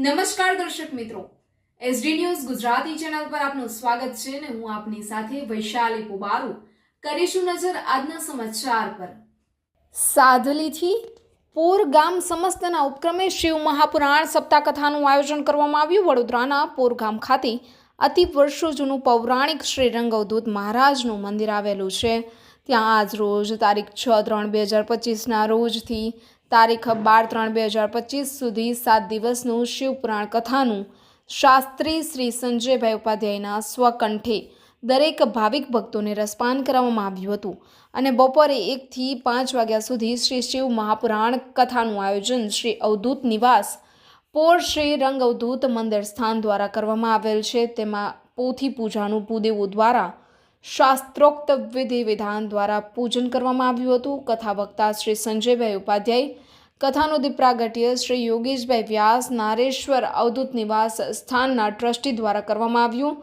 નમસ્કાર દર્શક મિત્રો, એસડી ન્યૂઝ ગુજરાતી ચેનલ પર આપનું સ્વાગત છે ને હું આપની સાથે વૈશાલી પુબારુ કરીશું નજર આજના સમાચાર પર। સાધલીથી પૂર ગામ સમસ્તના ઉપક્રમે શિવ મહાપુરાણ સપ્તાહ કથાનું આયોજન કરવામાં આવ્યું। વડોદરાના પૂર ગામ ખાતે અતિ વર્ષો જૂનું પૌરાણિક શ્રી રંગઅવધૂત મહારાજનું મંદિર આવેલું છે। ત્યાં આજ રોજ તારીખ 6/3/2025ના રોજથી તારીખ 12/3/2025 સુધી 7 દિવસનું શિવપુરાણ કથાનું શાસ્ત્રી શ્રી સંજયભાઈ ઉપાધ્યાયના સ્વકંઠે દરેક ભાવિક ભક્તોને રસપાન કરાવવામાં આવ્યું હતું અને બપોરે 1 થી 5 વાગ્યા સુધી શ્રી શિવ મહાપુરાણ કથાનું આયોજન શ્રી અવધૂત નિવાસ પોર શ્રી રંગઅવધૂત મંદિર સ્થાન દ્વારા કરવામાં આવેલ છે। તેમાં પોથી પૂજાનું ભૂદેવો દ્વારા શાસ્ત્રોક્ત વિધિ વિધાન દ્વારા પૂજન કરવામાં આવ્યું હતું। કથા વક્તા શ્રી સંજયભાઈ ઉપાધ્યાય, કથાનું દીપ પ્રાગટ્ય શ્રી યોગેશભાઈ વ્યાસ, નારેશ્વર અવધૂત નિવાસ સ્થાનના ટ્રસ્ટી દ્વારા કરવામાં આવ્યું।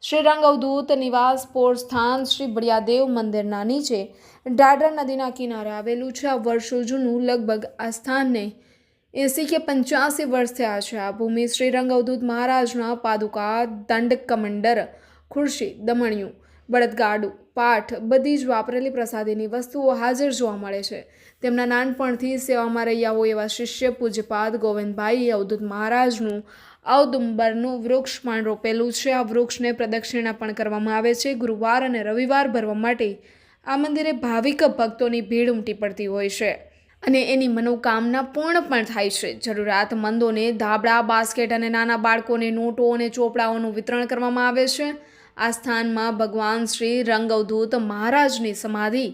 શ્રી રંગઅવધૂત નિવાસ પોર સ્થાન શ્રી બળિયાદેવ મંદિરના નીચે ઢાઢર નદીના કિનારે આવેલું છે। આ વર્ષો જૂનું લગભગ આ સ્થાનને 80 કે 85 વર્ષ થયા છે। આ ભૂમિ શ્રી રંગઅવધૂત મહારાજના પાદુકા, દંડ, કમંડર, ખુરશી, દમણિયું, બળદગાડું, પાઠ બધી જ વાપરેલી પ્રસાદીની વસ્તુઓ હાજર જોવા મળે છે। તેમના નાનપણથી સેવામાં રહ્યા હોય એવા શિષ્ય પૂજ્યપાદ ગોવિંદભાઈ અવધૂત મહારાજનું ઔદુંબરનું વૃક્ષ પણ રોપેલું છે। આ વૃક્ષને પ્રદક્ષિણા પણ કરવામાં આવે છે। ગુરુવાર અને રવિવાર ભરવા માટે આ મંદિરે ભાવિક ભક્તોની ભીડ ઉમટી પડતી હોય છે અને એની મનોકામના પૂર્ણ પણ થાય છે। જરૂરિયાતમંદોને ધાબળા, બાસ્કેટ અને નાના બાળકોને નોટો અને ચોપડાઓનું વિતરણ કરવામાં આવે છે। આ સ્થાનમાં ભગવાન શ્રી રંગઅવધૂત મહારાજની સમાધિ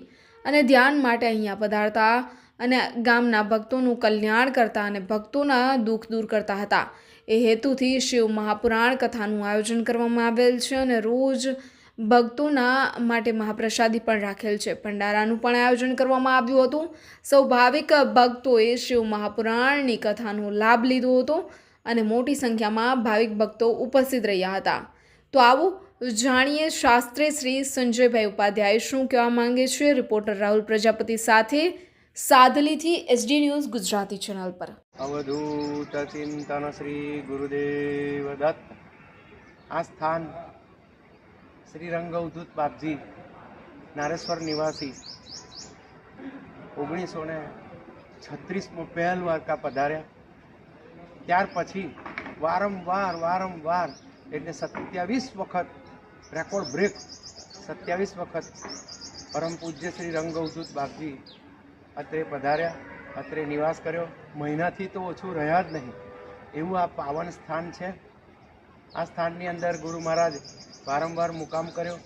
અને ધ્યાન માટે અહીંયા પધારતા અને ગામના ભક્તોનું કલ્યાણ કરતા અને ભક્તોના દુઃખ દૂર કરતા હતા। એ હેતુથી શિવ મહાપુરાણ કથાનું આયોજન કરવામાં આવેલ છે અને રોજ ભક્તોના માટે મહાપ્રસાદી પણ રાખેલ છે। ભંડારાનું પણ આયોજન કરવામાં આવ્યું હતું। સૌ ભાવિક ભક્તોએ શિવ મહાપુરાણની કથાનો લાભ લીધો હતો અને મોટી સંખ્યામાં ભાવિક ભક્તો ઉપસ્થિત રહ્યા હતા। તો આવો જાણીએ શાસ્ત્રી શ્રી સંજયભાઈ ઉપાધ્યાય શું કહેવા માંગે છે। રિપોર્ટર રાહુલ પ્રજાપતિ સાથે, સાધલીથી એસડી ન્યૂઝ ગુજરાતી ચેનલ પર। અવધૂત ચિંતન શ્રી ગુરુદેવ દત્ત। આ સ્થાન શ્રી રંગઅવધૂત બાપજી નારેશ્વર નિવાસી 1936 પહેલ વારકા પધાર્યા। ત્યાર પછી વારંવાર એટલે 27 વખત રેકોર્ડ બ્રેક 27 વખત પરમ પૂજ્ય શ્રી રંગઅવધૂત બાપજી અત્રે પધાર્યા, અત્રે નિવાસ કર્યો। મહિનાથી તો ઓછું રહ્યા જ નહીં એવું આ પાવન સ્થાન છે। આ સ્થાનની અંદર ગુરુ મહારાજ વારંવાર મુકામ કર્યો।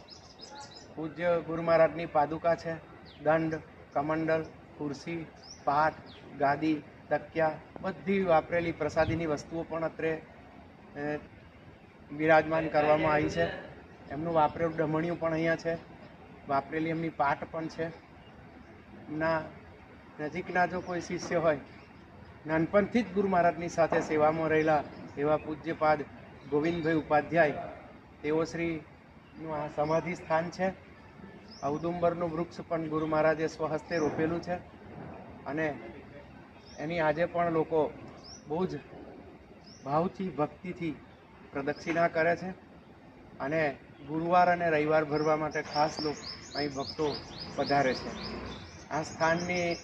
પૂજ્ય ગુરુ મહારાજની પાદુકા છે, દંડ, કમંડલ, ખુરશી, પાટ, ગાદી, તકિયા બધી વાપરેલી પ્રસાદીની વસ્તુઓ પણ અત્રે બિરાજમાન કરવામાં આવી છે। એમનું વાપરેલું દમણિયું પણ અહીંયા છે, વાપરેલી એમની પાટ પણ છે। એમના નજીકના જો કોઈ શિષ્ય હોય, નાનપણથી જ ગુરુ મહારાજની સાથે સેવામાં રહેલા એવા પૂજ્યપાદ ગોવિંદભાઈ ઉપાધ્યાય તેઓ શ્રીનું આ સમાધિ સ્થાન છે। ઔદુંબરનું વૃક્ષ પણ ગુરુ મહારાજે સ્વહસ્તે રોપેલું છે અને એની આજે પણ લોકો બહુ જ ભાવથી, ભક્તિથી પ્રદક્ષિણા કરે છે અને ગુરુવાર અને રવિવાર ભરવા માટે ખાસ લોકો અહીં ભક્તો પધારે છે। આ સ્થાનની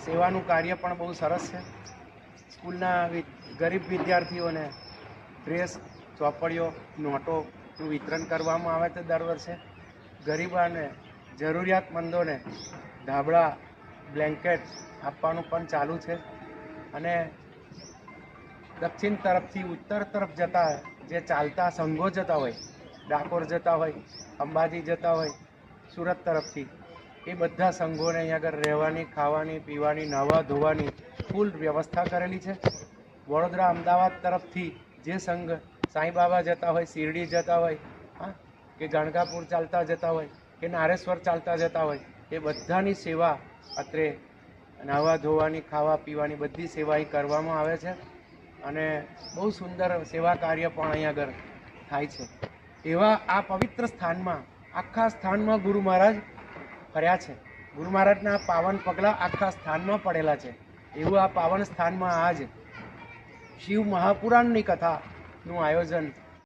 સેવાનું કાર્ય પણ બહુ સરસ છે। સ્કૂલના ગરીબ વિદ્યાર્થીઓને ડ્રેસ, ચોપડીઓ, નોટોનું વિતરણ કરવામાં આવે છે દર વર્ષે। ગરીબ અને જરૂરિયાતમંદોને ધાબળા, બ્લેન્કેટ આપવાનું પણ ચાલુ છે અને દક્ષિણ તરફથી ઉત્તર તરફ જતા જે ચાલતા સંઘો જતા હોય, ડાકોર જતા હોય, અંબાજી જતા હોય, સુરત તરફથી એ બધા સંઘોને અહીંયા આગળ રહેવાની, ખાવાની, પીવાની, નાહવા ધોવાની ફૂલ વ્યવસ્થા કરેલી છે। વડોદરા, અમદાવાદ તરફથી જે સંઘ સાંઈબાબા જતા હોય, શિરડી જતા હોય, કે ગણગાપુર ચાલતા જતા હોય કે નારેશ્વર ચાલતા જતા હોય એ બધાની સેવા અત્રે નાહવા ધોવાની, ખાવા પીવાની બધી સેવા અહીં કરવામાં આવે છે અને બહુ સુંદર સેવા કાર્ય પણ અહીં આગળ થાય છે। એવા આ પવિત્ર સ્થાનમાં, આખા સ્થાનમાં ગુરુ મહારાજ ફર્યા છે। ગુરુ મહારાજના પાવન પગલાં આખા સ્થાનમાં પડેલા છે। એવું આ પાવન સ્થાનમાં આજ શિવ મહાપુરાણની કથાનું આયોજન